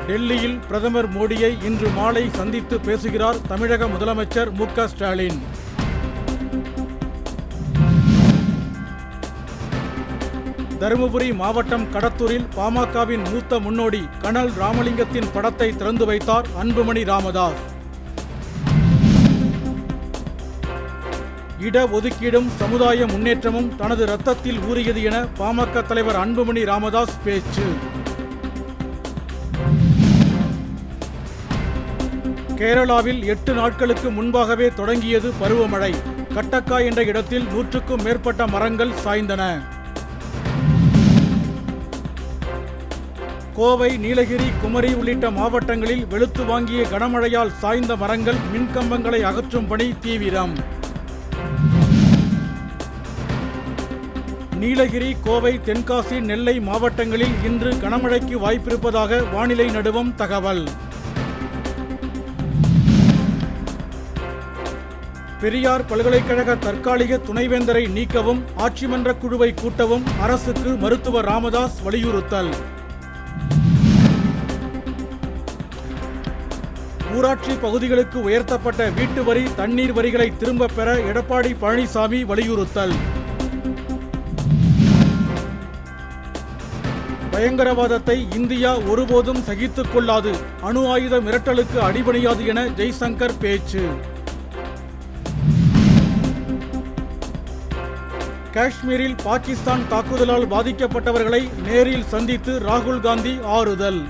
டெல்லியில் பிரதமர் மோடியை இன்று மாலை சந்தித்து பேசுகிறார் தமிழக முதலமைச்சர் மு.க. ஸ்டாலின். தருமபுரி மாவட்டம் கடத்தூரில் பாமகவின் மூத்த முன்னோடி கனல் ராமலிங்கத்தின் படத்தை திறந்து வைத்தார் அன்புமணி ராமதாஸ். இடஒதுக்கீடும் சமுதாய முன்னேற்றமும் தனது இரத்தத்தில் ஊறியது என பாமக தலைவர் அன்புமணி ராமதாஸ் பேச்சு. கேரளாவில் 8 நாட்களுக்கு முன்பாகவே தொடங்கியது பருவமழை. கட்டக்கா என்ற இடத்தில் 100க்கும் மேற்பட்ட மரங்கள் சாய்ந்தன. கோவை, நீலகிரி, குமரி உள்ளிட்ட மாவட்டங்களில் வெளுத்து வாங்கிய கனமழையால் சாய்ந்த மரங்கள், மின்கம்பங்களை அகற்றும் பணி தீவிரம். நீலகிரி, கோவை, தென்காசி, நெல்லை மாவட்டங்களில் இன்று கனமழைக்கு வாய்ப்பிருப்பதாக வானிலை நடுவம் தகவல். பெரியார் பல்கலைக்கழக தற்காலிக துணைவேந்தரை நீக்கவும், ஆட்சி மன்ற குழுவை கூட்டவும் அரசுக்கு மருத்துவர் ராமதாஸ் வலியுறுத்தல். ஊராட்சி பகுதிகளுக்கு உயர்த்தப்பட்ட வீட்டு வரி, தண்ணீர் வரிகளை திரும்பப் பெற எடப்பாடி பழனிசாமி வலியுறுத்தல். பயங்கரவாதத்தை இந்தியா ஒருபோதும் சகித்துக் கொள்ளாது, அணு ஆயுத மிரட்டலுக்கு அடிபணியாது என ஜெய்சங்கர் பேச்சு. காஷ்மீரில் பாகிஸ்தான் தாக்குதலால் பாதிக்கப்பட்டவர்களை நேரில் சந்தித்து ராகுல் காந்தி ஆறுதல்.